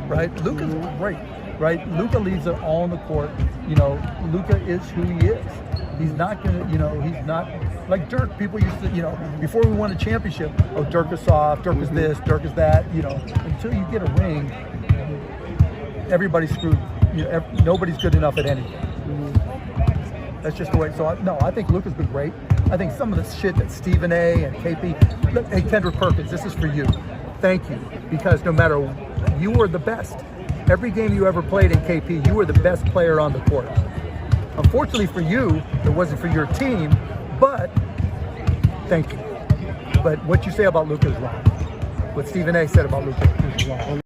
right? Luka's great, right? Luka leaves it all on the court. You know, Luka is who he is. He's not gonna, you know, he's not like Dirk. People used to, you know, before we won a championship, oh, Dirk is soft, Dirk is this, Dirk is that. You know, until you get a ring, everybody's screwed. You know, nobody's good enough at anything. That's just the way. So I think Luka's been great. I think some of the shit that Stephen A. and KP, look, hey, Kendrick Perkins, this is for you. Thank you, because no matter, you were the best. Every game you ever played in KP, you were the best player on the court. Unfortunately for you, it wasn't for your team, but thank you. But what you say about Luka is wrong. What Stephen A. said about Luka is wrong. Are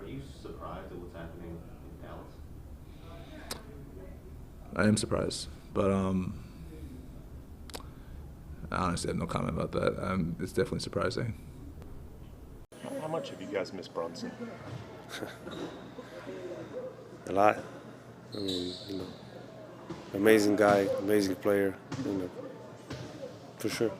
you surprised at what's happening in Dallas? I am surprised, but I honestly have no comment about that. It's definitely surprising. How much have you guys missed Brunson? A lot. I mean, you know, amazing guy, amazing player, you know, for sure.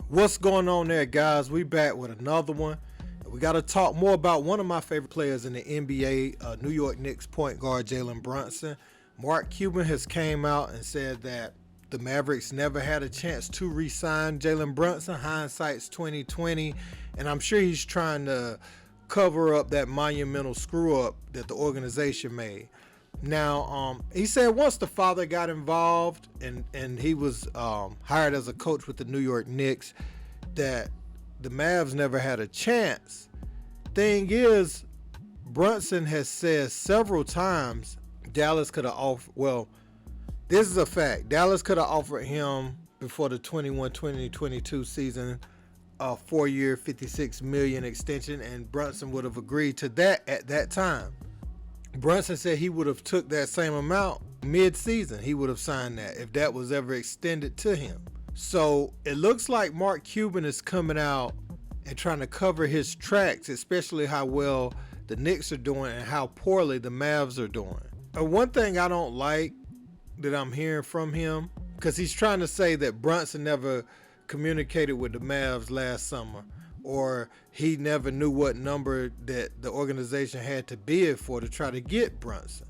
What's going on there, guys? We back with another one. We got to talk more about one of my favorite players in the NBA, New York Knicks point guard Jalen Brunson. Mark Cuban has came out and said that the Mavericks never had a chance to re-sign Jalen Brunson. Hindsight's 2020, and I'm sure he's trying to cover up that monumental screw-up that the organization made. Now, he said once the father got involved and he was hired as a coach with the New York Knicks, that the Mavs never had a chance. Thing is, Brunson has said several times Dallas could have offered, well, this is a fact, Dallas could have offered him before the 21-22 season a 4-year, $56 million extension, and Brunson would have agreed to that at that time. Brunson said he would have took that same amount mid-season. He would have signed that if that was ever extended to him. So it looks like Mark Cuban is coming out and trying to cover his tracks, especially how well the Knicks are doing and how poorly the Mavs are doing. One thing I don't like that I'm hearing from him, because he's trying to say that Brunson never communicated with the Mavs last summer, or he never knew what number that the organization had to bid for to try to get Brunson.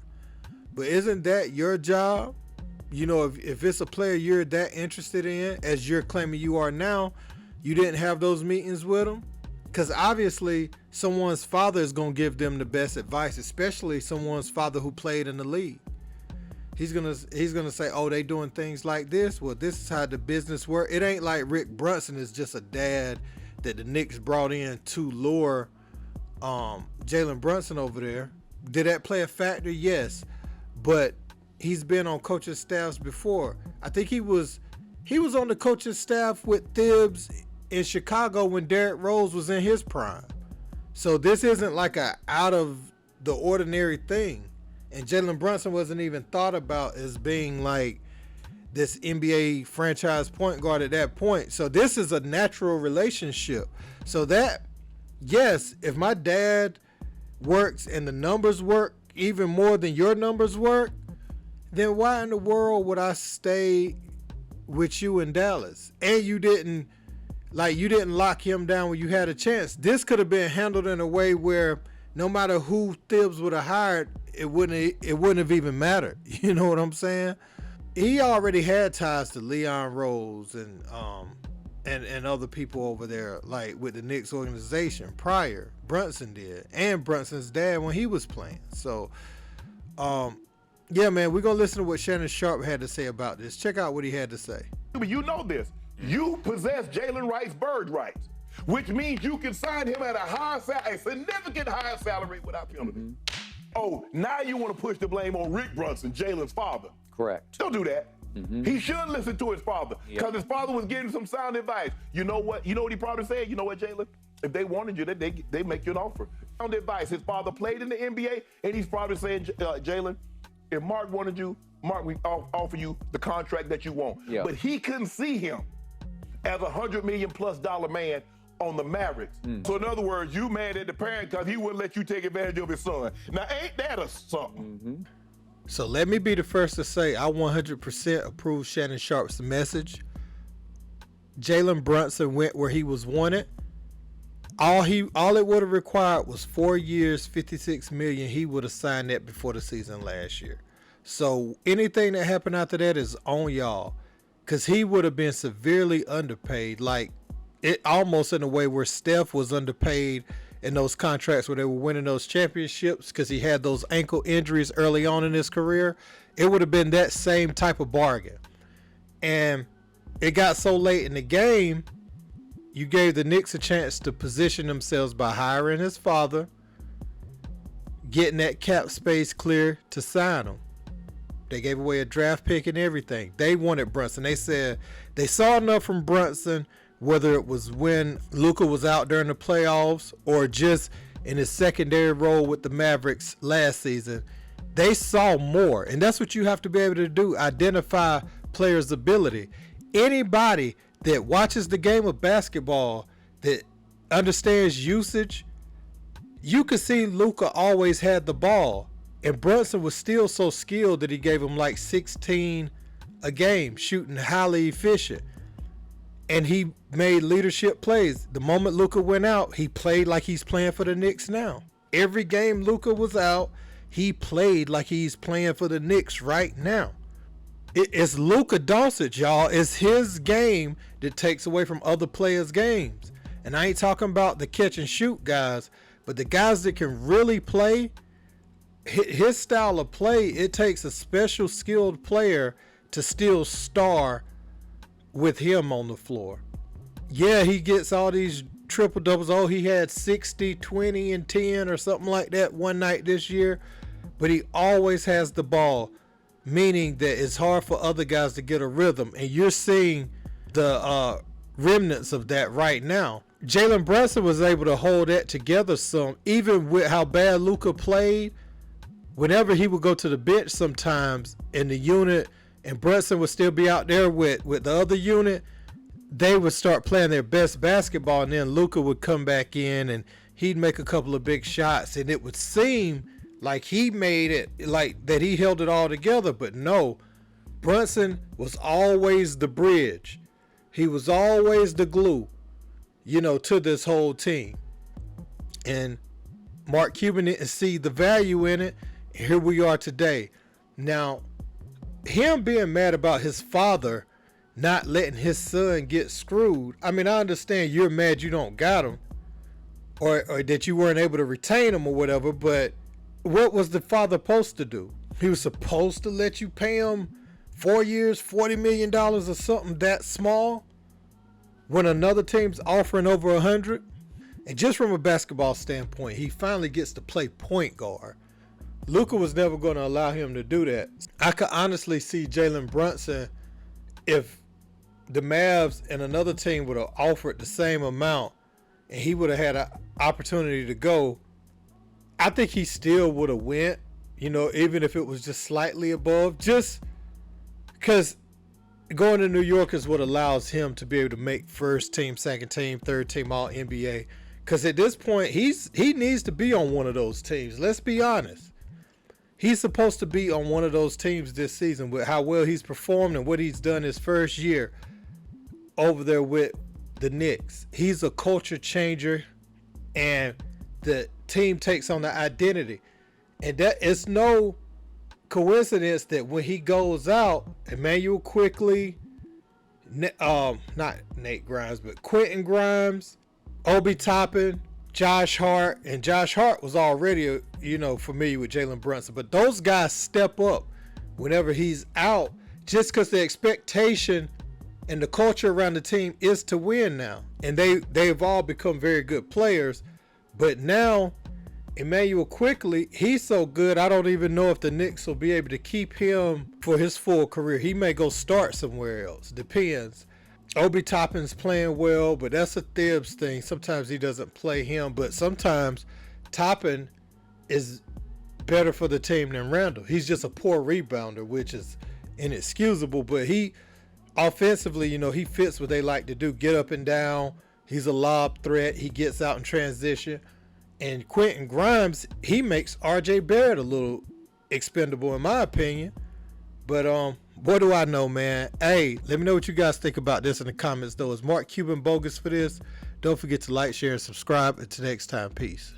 But isn't that your job? You know, if it's a player you're that interested in, as you're claiming you are now, you didn't have those meetings with him? Because obviously someone's father is going to give them the best advice, especially someone's father who played in the league. He's gonna say, oh, they doing things like this? Well, this is how the business works. It ain't like Rick Brunson is just a dad that the Knicks brought in to lure Jalen Brunson over there. Did that play a factor? Yes. But he's been on coaching staffs before. I think he was on the coaching staff with Thibs in Chicago when Derrick Rose was in his prime. So this isn't like a out of the ordinary thing. And Jalen Brunson wasn't even thought about as being like this NBA franchise point guard at that point. So this is a natural relationship. So that, yes, if my dad works and the numbers work even more than your numbers work, then why in the world would I stay with you in Dallas? And you didn't lock him down when you had a chance. This could have been handled in a way where no matter who Thibs would have hired, it wouldn't have even mattered. You know what I'm saying? He already had ties to Leon Rose and other people over there, like with the Knicks organization prior. Brunson did, and Brunson's dad when he was playing. So, yeah, man, we're gonna listen to what Shannon Sharpe had to say about this. Check out what he had to say. You know this. You possess Jalen Wright's bird rights, which means you can sign him at a significant higher salary without penalty. Mm-hmm. Oh, now you want to push the blame on Rick Brunson, Jalen's father. Correct. Don't do that. Mm-hmm. He should listen to his father, because his father was giving some sound advice. You know what? You know what he probably said? You know what, Jalen? If they wanted you, they make you an offer. Sound advice. His father played in the NBA, and he's probably saying, Jalen, if Mark wanted you, Mark, we offer you the contract that you want. Yep. But he couldn't see him as $100 million+ man on the Mavericks. So in other words, you mad at the parent because he wouldn't let you take advantage of his son. Now, ain't that a something? So let me be the first to say I 100% approve Shannon Sharpe's message. Jalen Brunson went where he was wanted. All it would have required was 4 years, $56 million. He would have signed that before the season last year. So anything that happened after that is on y'all, because he would have been severely underpaid, like it almost in a way where Steph was underpaid in those contracts where they were winning those championships because he had those ankle injuries early on in his career. It would have been that same type of bargain. And it got so late in the game, you gave the Knicks a chance to position themselves by hiring his father, getting that cap space clear to sign him. They gave away a draft pick and everything. They wanted Brunson. They said they saw enough from Brunson, whether it was when Luka was out during the playoffs or just in his secondary role with the Mavericks last season. They saw more, and that's what you have to be able to do, identify players' ability. Anybody that watches the game of basketball that understands usage, you could see Luka always had the ball, and Brunson was still so skilled that he gave him like 16 a game, shooting highly efficient. And he made leadership plays. The moment Luka went out, he played like he's playing for the Knicks now. Every game Luka was out, he played like he's playing for the Knicks right now. It's Luka Doncic, y'all. It's his game that takes away from other players' games. And I ain't talking about the catch and shoot guys, but the guys that can really play, his style of play, it takes a special skilled player to still star with him on the floor. Yeah, he gets all these triple doubles. Oh, he had 60, 20, and 10 or something like that one night this year. But he always has the ball, meaning that it's hard for other guys to get a rhythm. And you're seeing the remnants of that right now. Jalen Brunson was able to hold that together some, even with how bad Luka played. Whenever he would go to the bench sometimes in the unit, and Brunson would still be out there with the other unit, they would start playing their best basketball, and then Luka would come back in and he'd make a couple of big shots, and it would seem like he made it, like that he held it all together. But no, Brunson was always the bridge. He was always the glue, to this whole team. And Mark Cuban didn't see the value in it. And here we are today. Now, him being mad about his father not letting his son get screwed. I mean, I understand you're mad you don't got him, or that you weren't able to retain him or whatever, but what was the father supposed to do? He was supposed to let you pay him 4 years, $40 million or something that small when another team's offering over 100? And just from a basketball standpoint, he finally gets to play point guard. Luka was never going to allow him to do that. I could honestly see Jalen Brunson, if the Mavs and another team would have offered the same amount and he would have had an opportunity to go, I think he still would have went, even if it was just slightly above, just because going to New York is what allows him to be able to make first team, second team, third team all NBA. Because at this point, he needs to be on one of those teams. Let's be honest. He's supposed to be on one of those teams this season with how well he's performed and what he's done his first year over there with the Knicks. He's a culture changer, and the team takes on the identity. And that it's no coincidence that when he goes out, Emmanuel Quickly, not Nate Grimes, but Quentin Grimes, Obi Toppin, Josh Hart, and Josh Hart was already, familiar with Jalen Brunson, but those guys step up whenever he's out just because the expectation and the culture around the team is to win now. And they've all become very good players, but now Emmanuel Quickly, he's so good, I don't even know if the Knicks will be able to keep him for his full career. He may go start somewhere else, depends. Obi Toppin's playing well, but that's a Thibs thing. Sometimes he doesn't play him, but sometimes Toppin is better for the team than Randall. He's just a poor rebounder, which is inexcusable, but he offensively, he fits what they like to do, get up and down. He's a lob threat. He gets out in transition. And Quentin Grimes, he makes RJ Barrett a little expendable in my opinion. But what do I know, man? Hey, let me know what you guys think about this in the comments, though. Is Mark Cuban bogus for this? Don't forget to like, share, and subscribe. Until next time, peace.